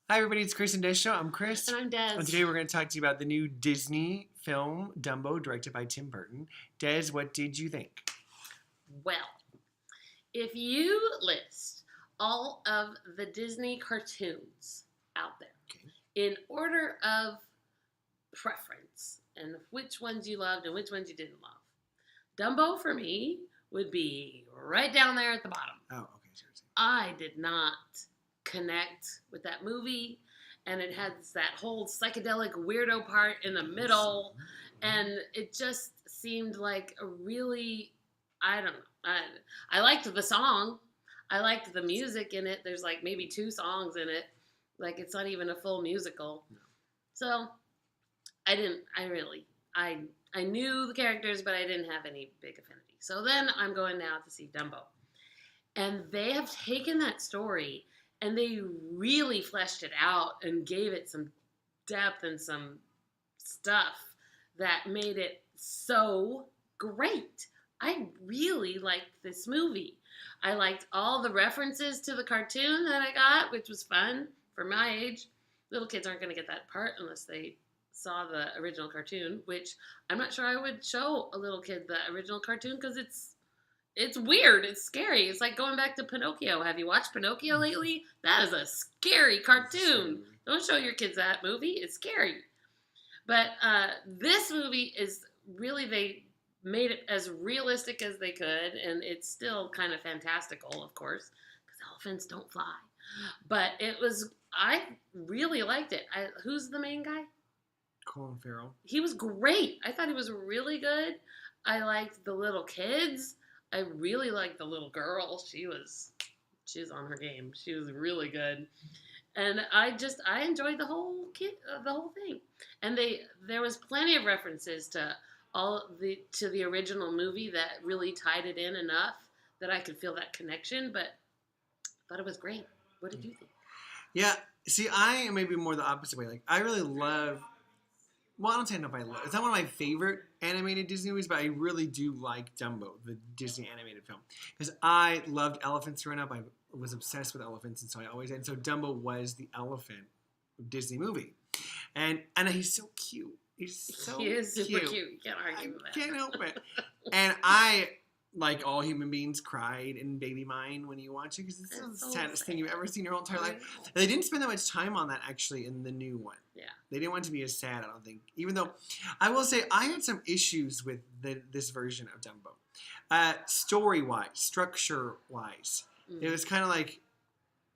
Hi, everybody. It's Chris and Des Show. I'm Chris. And I'm Des. And today we're going to talk to you about the new Disney film, Dumbo, directed by Tim Burton. Des, what did you think? Well, if you list all of the Disney cartoons out there in order of preference and which ones you loved and which ones you didn't love, Dumbo for me would be right down there at the bottom. Oh, okay. Seriously. I did not connect with that movie, and it has that whole psychedelic weirdo part in the middle, and it just seemed like a really, I don't know, I liked the song, I liked the music in it. There's like maybe 2 songs in it, like it's not even a full musical. So I knew the characters, but I didn't have any big affinity. So then I'm going now to see Dumbo, and they have taken that story and they really fleshed it out and gave it some depth and some stuff that made it so great. I really liked this movie. I liked all the references to the cartoon that I got, which was fun for my age. Little kids aren't going to get that part unless they saw the original cartoon, which I'm not sure I would show a little kid the original cartoon because it's weird. It's scary. It's like going back to Pinocchio. Have you watched Pinocchio lately? That is a scary cartoon. Don't show your kids that movie. It's scary. But this movie is really, they made it as realistic as they could, and it's still kind of fantastical, of course, because elephants don't fly. But I really liked it. Who's the main guy? Colin Farrell. He was great. I thought he was really good. I liked the little kids. I really liked the little girl. She was on her game. She was really good, and I enjoyed the whole thing. And there was plenty of references to the original movie that really tied it in enough that I could feel that connection. But I thought it was great. What did you think? Yeah. See, I am maybe more the opposite way. Like, I really love. Well, I don't say I know if I love. It's not one of my favorite animated Disney movies, but I really do like Dumbo, the Disney animated film, because I loved elephants growing up. I was obsessed with elephants, and so so Dumbo was the elephant Disney movie, and he's so cute. He is super cute. You can't argue with that. Can't help it. And I, like all human beings, cried in Baby Mine when you watch it because it's the saddest thing you've ever seen in your whole entire life. And they didn't spend that much time on that actually in the new one. Yeah. They didn't want it to be as sad, I don't think. Even though I will say I had some issues with this version of Dumbo. Story-wise, structure-wise. It was kind of like,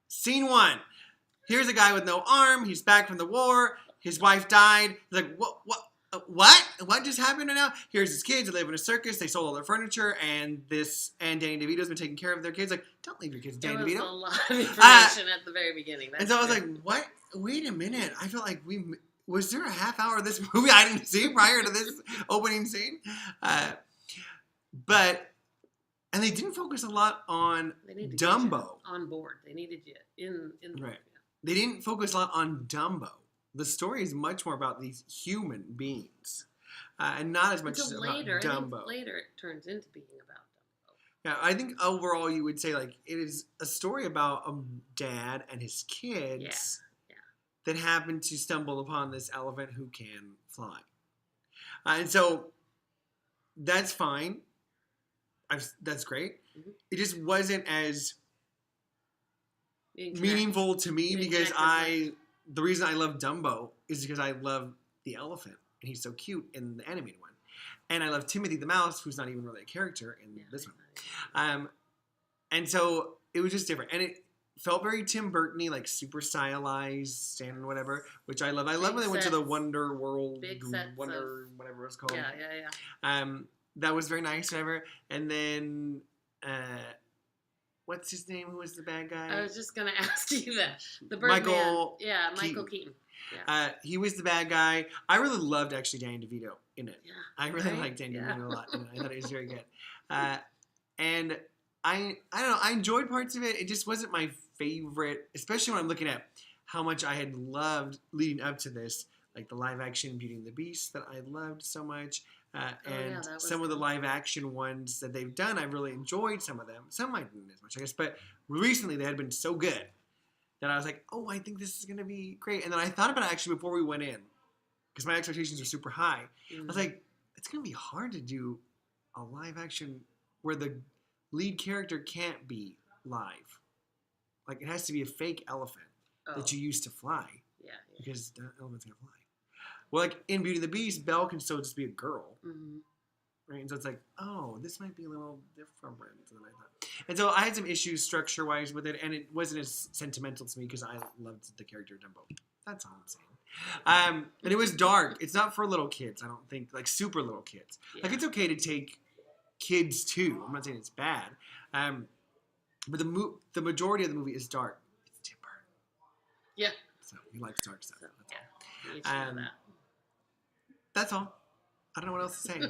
scene 1. Here's a guy with no arm. He's back from the war. His wife died. He's like, what just happened right now? Here's his kids. They live in a circus. They sold all their furniture, and Danny DeVito's been taking care of their kids. Like, don't leave your kids, Danny DeVito. There was a lot of information at the very beginning. And so I was like, what? Wait a minute. I feel like was there a half hour of this movie I didn't see prior to this opening scene? And they didn't focus a lot on Dumbo. On board. They needed you in the right. They didn't focus a lot on Dumbo. The story is much more about these human beings, and not as much about Dumbo. Later, it turns into being about Dumbo. Yeah, I think overall you would say like it is a story about a dad and his kids that happen to stumble upon this elephant who can fly, and so that's fine. That's great. Mm-hmm. It just wasn't as meaningful to me because the reason I love Dumbo is because I love the elephant, and he's so cute in the animated one. And I love Timothy the mouse, who's not even really a character in this one. And so it was just different. And it felt very Tim Burton-y, like super stylized and whatever, which I love. I love when they went to the Wonder World, whatever it's called. Yeah. That was very nice, whatever. And then... what's his name? Who was the bad guy? I was just going to ask you that. The Birdman. Michael Keaton. Yeah. He was the bad guy. I really loved, actually, Danny DeVito in it. Yeah. I really liked Danny DeVito a lot. I thought he was very good. And I don't know. I enjoyed parts of it. It just wasn't my favorite, especially when I'm looking at how much I had loved leading up to this. Like the live-action Beauty and the Beast that I loved so much. Some of the live-action ones that they've done, I really enjoyed some of them. Some I didn't as much, I guess. But recently, they had been so good that I was like, oh, I think this is going to be great. And then I thought about it actually before we went in, because my expectations were super high. I was like, it's going to be hard to do a live action where the lead character can't be live. Like, it has to be a fake elephant that you use to fly. Yeah. Because the elephant's going to fly. Well, like, in Beauty and the Beast, Belle can still just be a girl. Mm-hmm. Right? And so it's like, oh, this might be a little different than I thought. And so I had some issues structure-wise with it, and it wasn't as sentimental to me because I loved the character Dumbo. That's all I'm saying. And it was dark. It's not for little kids, I don't think, like super little kids. Yeah. Like, it's okay to take kids, too. I'm not saying it's bad. But the majority of the movie is dark. It's Tim Burton. Yeah. So he likes dark stuff. So, that's all. I don't know what else to say.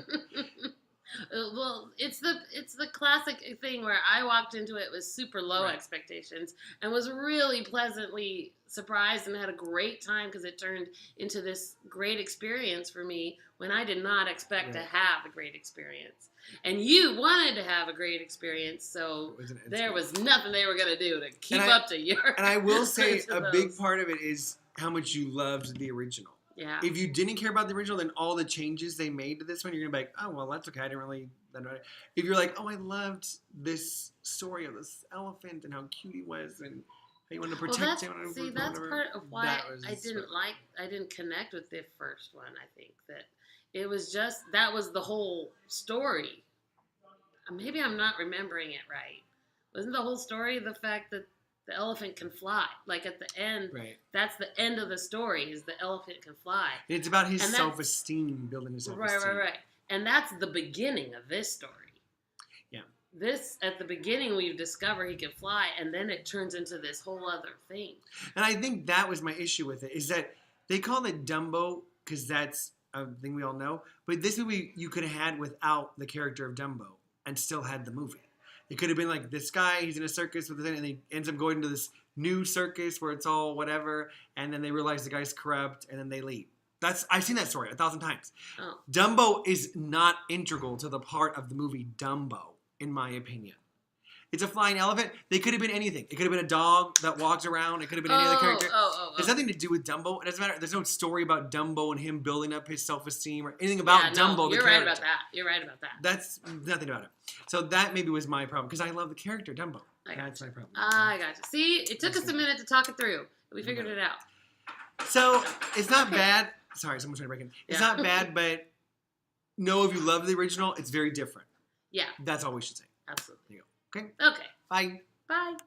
Well, it's the classic thing where I walked into it with super low expectations and was really pleasantly surprised and had a great time because it turned into this great experience for me when I did not expect to have a great experience. And you wanted to have a great experience, so there was nothing they were going to do to keep up to your... And I will say a big part of it is how much you loved the original. Yeah. If you didn't care about the original, then all the changes they made to this one, you're going to be like, oh, well, that's okay. I didn't really... If you're like, oh, I loved this story of this elephant and how cute he was and how you wanted to protect him. See, that's part of why I didn't connect with the first one, I think. That it was just, that was the whole story. Maybe I'm not remembering it right. Wasn't the whole story the fact that the elephant can fly? Like at the end, that's the end of the story, is the elephant can fly. It's about his self-esteem, building his self-esteem. Right. And that's the beginning of this story. Yeah. This, at the beginning, we discover he can fly, and then it turns into this whole other thing. And I think that was my issue with it, is that they called it Dumbo because that's a thing we all know. But this movie you could have had without the character of Dumbo and still had the movie. It could have been like this guy, he's in a circus with his, and he ends up going to this new circus where it's all whatever, and then they realize the guy's corrupt, and then they leave. I've seen that story 1,000 times. Oh. Dumbo is not integral to the part of the movie Dumbo, in my opinion. It's a flying elephant. They could have been anything. It could have been a dog that walks around. It could have been any other character. There's nothing to do with Dumbo. It doesn't matter. There's no story about Dumbo and him building up his self-esteem or anything about Dumbo. You're right about that. You're right about that. That's nothing about it. So that maybe was my problem because I love the character Dumbo. That's my problem. I got you. See, it took us a minute to talk it through. We figured it out. So it's not bad. Sorry, someone's trying to break in. It's not bad, but know if you love the original, it's very different. Yeah. That's all we should say. Absolutely. There you go. Okay? Okay. Bye. Bye.